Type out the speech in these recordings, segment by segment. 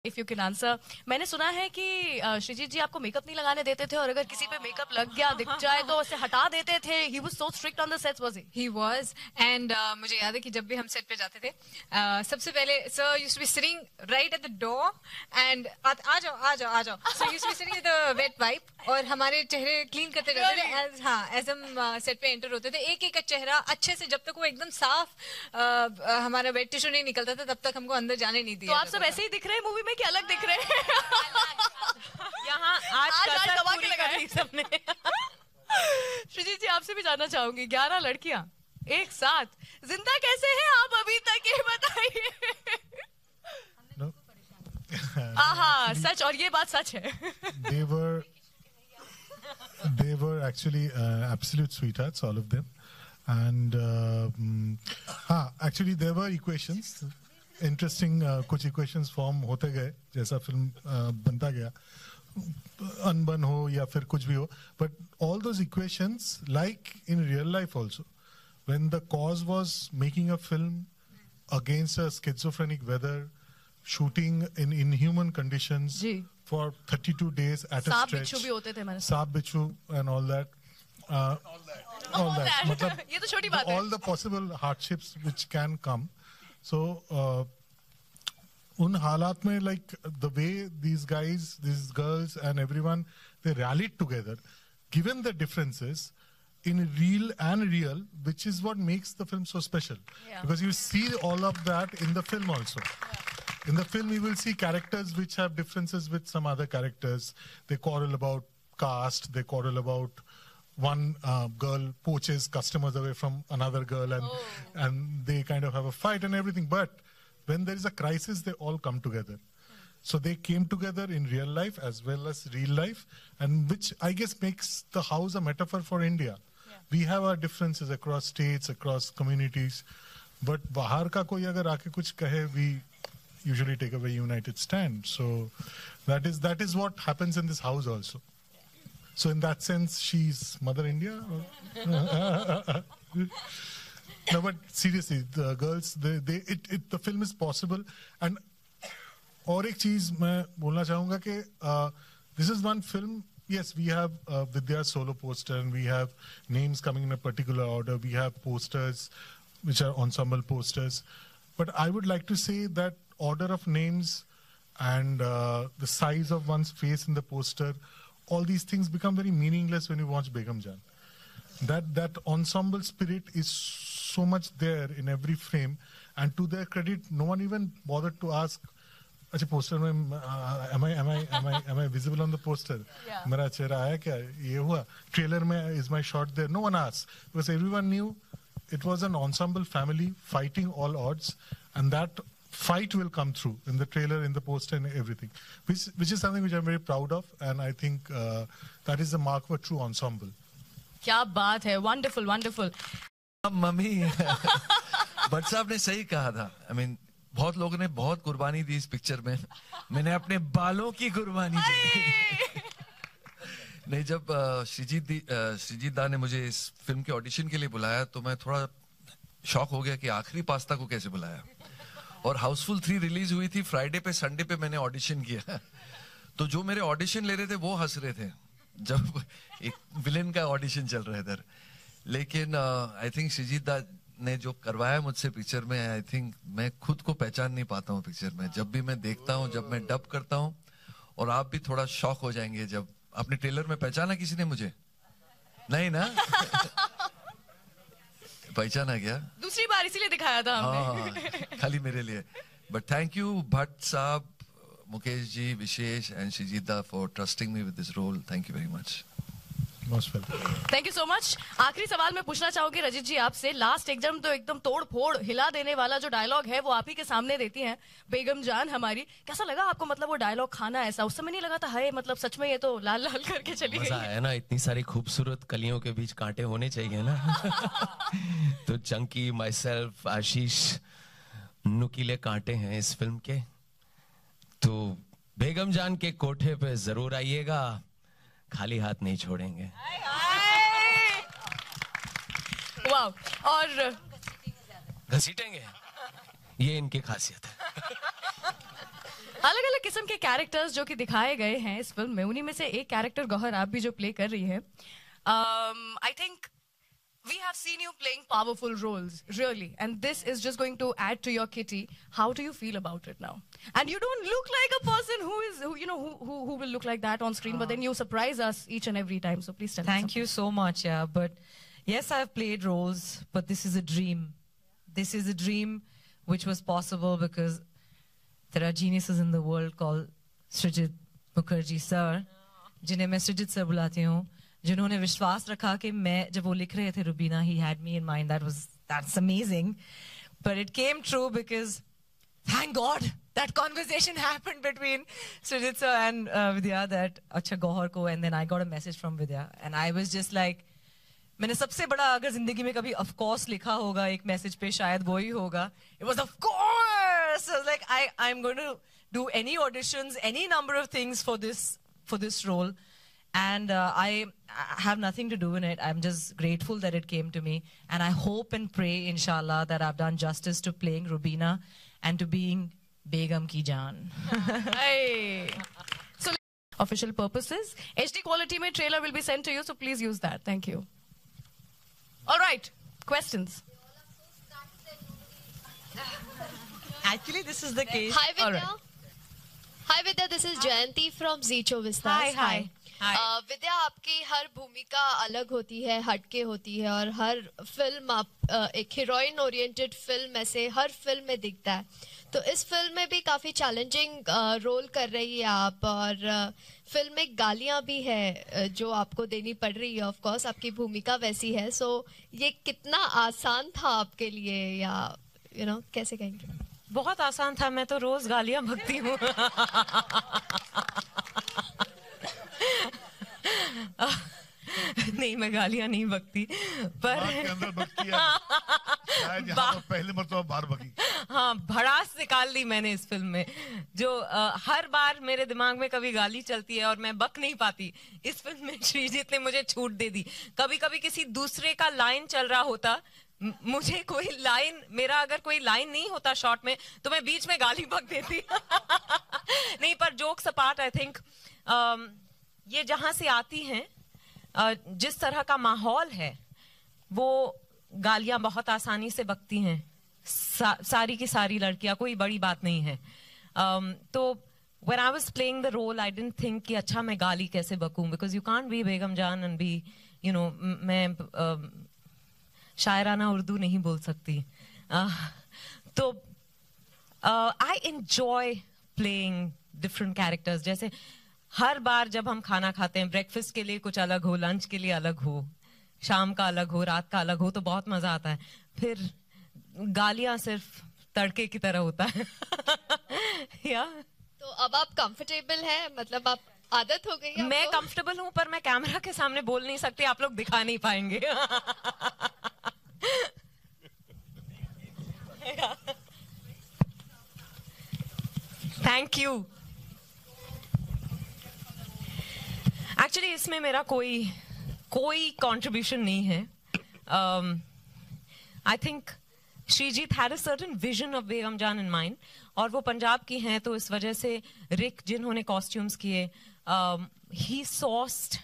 If you can answer. मैंने सुना है कि श्रीजीत जी आपको मेकअप नहीं लगाने देते थे और अगर किसी पे मेकअप लग गया दिख जाए तो उसे हटा देते थे। He was so strict on the sets was he was and मुझे याद है कि जब भी हम सेट पे जाते थे सबसे पहले sir used to be sitting right at the door and आ जाओ आ जाओ आ जाओ। So used to be sitting with the wet wipe और हमारे चेहरे क्लीन करते रहते थे एज हम सेट पे एंटर होते थे। एक एक का चेहरा अच्छे से जब तक वो एकदम साफ हमारा वेट टिश्यू नहीं निकलता था तब तक हमको अंदर जाने नहीं दिया। तो आप सब ऐसे ही दिख रहे हैं मूवी में कि अलग दिख रहे हैं? यहाँ आज दबा के लगा दी सबने। श्रीजीत जी आपसे भी जानना चाहूंगी, 11 लड़कियां एक साथ जिंदा कैसे हैं आप अभी तक, ये बताइए। हाँ सच, और ये बात सच है। They were actually absolute sweethearts, all of them, and actually there were equations. Interesting कुछ equations form होते गए जैसा फिल्म बनता गया, अनबन हो या फिर कुछ भी हो, but all those equations, like in real life also, when the cause was making a film against a schizophrenic weather, shooting in inhuman conditions for 32 days at a stretch, बिच्छू भी होते थे हमारे, सांप बिच्छू and all that, मतलब ये तो छोटी बात है, all the possible hardships which can come. So उन हालात में, like the way these guys, these girls and everyone, they rallied together given the differences in real, which is what makes the film so special. Because you see all of that in the film also. In the film you will see characters which have differences with some other characters. They quarrel about caste, they quarrel about one girl poaches customers away from another girl, and they kind of have a fight and everything. But when there is a crisis, they all come together. So they came together in real life as well as real life, and which I guess makes the house a metaphor for India. We have our differences across states, across communities, but बाहर का कोई अगर आके कुछ कहे, we usually take a very united stand. So that is what happens in this house also. So in that sense, she's Mother India. No, but seriously, the girls, the film is possible. And और एक चीज मैं बोलना चाहूँगा कि this is one film. Yes, we have Vidya's solo poster, and we have names coming in a particular order. We have posters which are ensemble posters. But I would like to say that order of names and the size of one's face in the poster, all these things become very meaningless when you watch Begum Jaan. That ensemble spirit is so much there in every frame, and to their credit, no one even bothered to ask, अच्छा poster में am I visible on the poster? मेरा चेहरा आया क्या? ये हुआ trailer में, is my shot there? No one asked, because everyone knew it was an ensemble family fighting all odds, and that fight will come through in the trailer, in the poster, and everything, which is something which I'm very proud of, and I think that is the mark of a true ensemble. क्या बात है, wonderful, wonderful. Mummy Bhatt साहब ने सही कहा था. I mean, बहुत लोगों ने बहुत कुर्बानी दी इस पिक्चर में, मैंने अपने बालों की कुर्बानी दी. नहीं, जब श्रीजीत दा ने मुझे इस फिल्म के ऑडिशन के लिए बुलाया तो मैं थोड़ा शॉक हो गया कि आखिरी पास्ता को कैसे बुलाया. और हाउसफुल 3 रिलीज हुई थी फ्राइडे पे, संडे पे मैंने ऑडिशन किया. तो जो मेरे ऑडिशन ले रहे थे वो हंस रहे थे जब एक विलेन का ऑडिशन चल रहा है इधर. लेकिन आई थिंक श्रीजीत दा ने जो करवाया मुझसे पिक्चर में, आई थिंक मैं खुद को पहचान नहीं पाता हूँ पिक्चर में. जब भी मैं देखता हूँ, जब मैं डब करता हूँ, और आप भी थोड़ा शॉक हो जाएंगे जब अपने ट्रेलर में पहचाना किसी ने मुझे. नहीं ना? पहचाना क्या? दूसरी बार इसीलिए दिखाया था हमने. खाली मेरे लिए. बट थैंक यू भट्ट साहब, Mukesh ji, Vishesh and Shreejit da for trusting me with this role. Thank you very much. Thank you so much. आखिरी सवाल मैं पूछना चाहूंगी रजित जी आपसे. लास्ट एकदम तोड़ फोड़ हिला देने वाला जो डायलॉग है वो आप ही के सामने देती हैं बेगम जान हमारी. कैसा लगा आपको? मतलब वो डायलॉग खाना ऐसा उस समय नहीं लगा था, हाय मतलब सच में ये तो लाल लाल करके चली गई. मजा आया ना, इतनी सारी खूबसूरत कलियों के बीच कांटे होने चाहिए ना. तो चंकी, माई सेल्फ, आशीष, नुकीले कांटे हैं इस फिल्म के. तो बेगम जान के कोठे पे जरूर आइएगा, खाली हाथ नहीं छोड़ेंगे. वाव. और घसीटेंगे, ये इनकी खासियत है. अलग अलग किस्म के कैरेक्टर्स जो कि दिखाए गए हैं इस फिल्म में, उन्हीं में से एक कैरेक्टर गौहर आप भी जो प्ले कर रही है, I think we have seen you playing powerful roles, really, and this is just going to add to your kitty. How do you feel about it now? And you don't look like a person who will look like that on screen, but then you surprise us each and every time. So please tell us. Thank you so much. Yeah, but yes, I've played roles, but this is a dream. This is a dream which was possible because there are geniuses in the world called Srijit Mukherjee sir, जिन्हें मैं सृजित sir बुलाती हूँ, जिन्होंने विश्वास रखा कि मैं जब वो लिख रहे थे Rubina, he had me in mind. That's amazing, but it came true because thank God that conversation happened between Srijit sir and Vidya that अच्छा गौहर को, and then I got a message from Vidya and I was just like, मैंने सबसे बड़ा अगर जिंदगी में कभी of course लिखा होगा एक मैसेज पे शायद वो ही होगा. It was of course. I was like I'm going to do any auditions, any number of things for this role. And I have nothing to do in it. I'm just grateful that it came to me. And I hope and pray, inshallah, that I've done justice to playing Rubina and to being Begum Ki Jaan. Hey. So, official purposes, HD quality mein trailer will be sent to you, so please use that. Thank you. All right, questions. Actually, this is the case. Hi, Vidya. All right. Hi, Vidya. This is Jayanti from Zicho Vistas. Hi. विद्या, आपकी हर भूमिका अलग होती है, हटके होती है, और हर film आप एक हीरोइन ओरिएंटेड फिल्म में से हर फिल्म में दिखता है. तो इस फिल्म में भी काफी चैलेंजिंग रोल कर रही है आप, और फिल्म में गालियां भी है जो आपको देनी पड़ रही है. ऑफ कोर्स आपकी भूमिका वैसी है. सो ये कितना आसान था आपके लिए, या कैसे कहेंगे? बहुत आसान था. मैं तो रोज गालियां बकती हूँ. नहीं, मैं गालियां नहीं बकती, पर के अंदर बकती है. शायद यहाँ पर पहले मर्तबा बाहर बकी. हाँ, भड़ास निकाल ली मैंने इस फिल्म में, जो हर बार मेरे दिमाग में कभी गाली चलती है और मैं बक नहीं पाती. इस फिल्म में श्रीजीत ने मुझे छूट दे दी. कभी कभी किसी दूसरे का लाइन चल रहा होता, मुझे कोई लाइन, मेरा अगर कोई लाइन नहीं होता शॉट में, तो मैं बीच में गाली बक देती. नहीं, पर जोक्स अपार्ट, आई थिंक ये जहां से आती हैं, जिस तरह का माहौल है, वो गालियां बहुत आसानी से बकती हैं. सारी की सारी लड़कियां, कोई बड़ी बात नहीं है. तो when I was playing the role, I didn't think कि अच्छा मैं गाली कैसे बकूं, because you can't be बेगम जान and be, मैं शायराना उर्दू नहीं बोल सकती. तो I enjoy playing different characters. जैसे हर बार जब हम खाना खाते हैं, ब्रेकफास्ट के लिए कुछ अलग हो, लंच के लिए अलग हो, शाम का अलग हो, रात का अलग हो, तो बहुत मजा आता है. फिर गालियां सिर्फ तड़के की तरह होता है. या तो अब आप कंफर्टेबल हैं, मतलब आप आदत हो गई है? मैं कंफर्टेबल हूं, पर मैं कैमरा के सामने बोल नहीं सकती, आप लोग दिखा नहीं पाएंगे. Thank you. एक्चुअली इसमें मेरा कोई कंट्रीब्यूशन नहीं है. I think Sreejith had a certain vision of Begum Jaan in mind, और वो पंजाब की हैं, तो इस वजह से रिक जिन्होंने कॉस्ट्यूम्स किए, ही सॉर्स्ड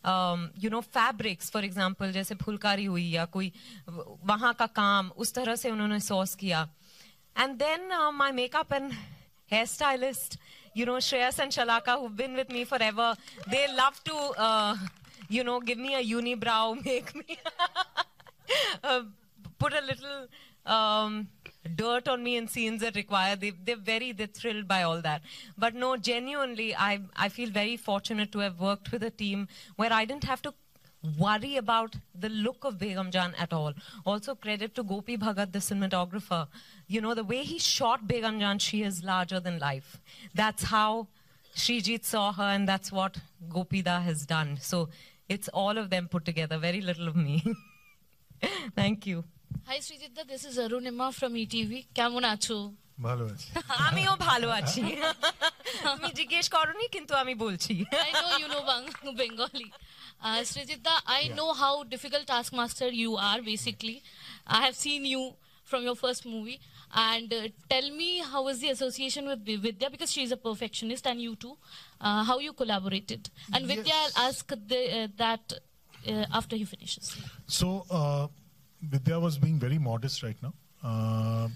फैब्रिक्स, फॉर एग्जाम्पल जैसे फुलकारी हुई या कोई वहां का काम, उस तरह से उन्होंने सॉर्स किया. And then my makeup and hair stylist, Shreyas and Shalaka, who've been with me forever, they love to, give me a unibrow, make me put a little dirt on me in scenes that require. They're thrilled by all that. But no, genuinely, I feel very fortunate to have worked with a team where I didn't have to worry about the look of Begum Jaan at all. Also credit to Gopi Bhagat, the cinematographer. The way he shot Begum Jaan, she is larger than life. That's how Srijit saw her, and that's what Gopida has done. So it's all of them put together, very little of me. Thank you. Hi Srijit, this is Arunima from ETV. কেমন আছো? ভালো আছি. আমিও ভালো আছি. তুমি জিজ্ঞেস করোনি, কিন্তু আমি বলছি. I know you know Bengali. Srijit, I know how difficult taskmaster you are, basically. I have seen you from your first movie. And tell me, how was the association with Vidya? Because she's a perfectionist, and you too. How you collaborated? And Vidya, I'll ask that after he finishes. So Vidya was being very modest right now,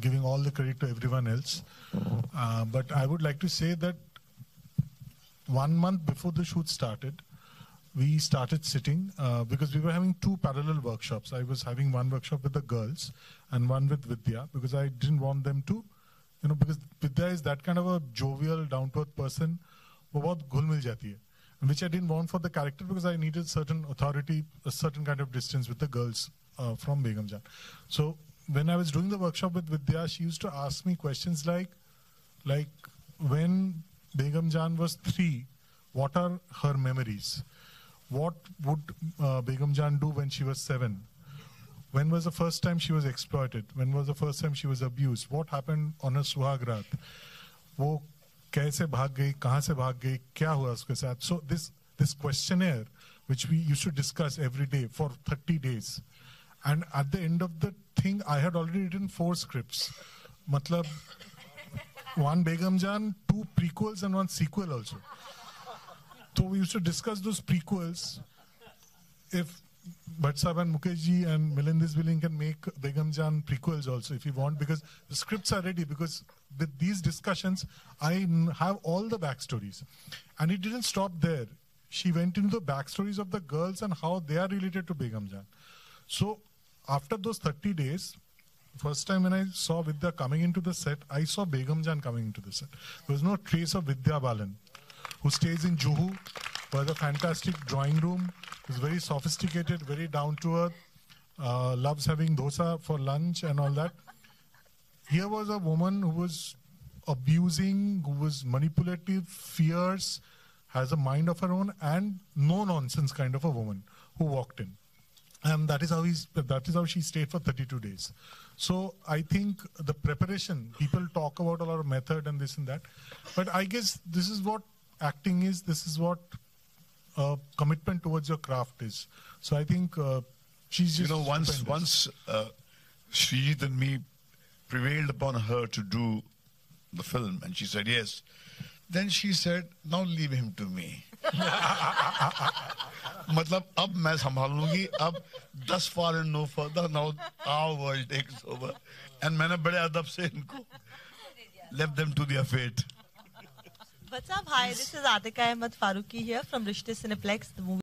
giving all the credit to everyone else. But I would like to say that 1 month before the shoot started, we started sitting because we were having 2 parallel workshops. I was having one workshop with the girls and one with Vidya, because I didn't want them to, because Vidya is that kind of a jovial, down-to-earth person, wo bahut ghul mil jati hai, which I didn't want for the character, because I needed certain authority, a certain kind of distance with the girls from Begum Jaan. So when I was doing the workshop with Vidya, she used to ask me questions like when Begum Jaan was 3, what are her memories? What would Begum Jaan do when she was 7? When was the first time she was exploited? When was the first time she was abused? What happened on her Suhag Raat? वो कैसे भाग गई, कहाँ से भाग गई, क्या हुआ उसके साथ? So this questionnaire, which we used to discuss every day for 30 days. And at the end of the thing, I had already written 4 scripts. Matlab, 1 Begum Jaan, 2 prequels and 1 sequel also. So we used to discuss those prequels. If Bhatt Sahab and Mukesh ji and Milind Isbiling can make Begum Jaan prequels also if you want, because the scripts are ready, because with these discussions, I have all the backstories. And it didn't stop there. She went into the backstories of the girls and how they are related to Begum Jaan. So after those 30 days, first time when I saw Vidya coming into the set, I saw Begum Jaan coming into the set. There was no trace of Vidya Balan, who stays in Juhu, who has a fantastic drawing room, is very sophisticated, very down to earth, loves having dosa for lunch and all that. Here was a woman who was abusing, who was manipulative, fierce, has a mind of her own, and no nonsense kind of a woman who walked in. And that is how she stayed for 32 days. So I think the preparation, people talk about a lot of method and this and that, but I guess this is what acting is, this is what commitment towards your craft is. So I think she's just once Srijit and me prevailed upon her to do the film, and she said yes. Then she said, now leave him to me. मतलब अब मैं संभाल लूंगी, अब thus far and no further, now our world takes over. And मैंने बड़े अदब से इनको left them to their fate. What's up? Hi, this is Atika Ahmed Faruqi here from Rishte Cineplex, the movie.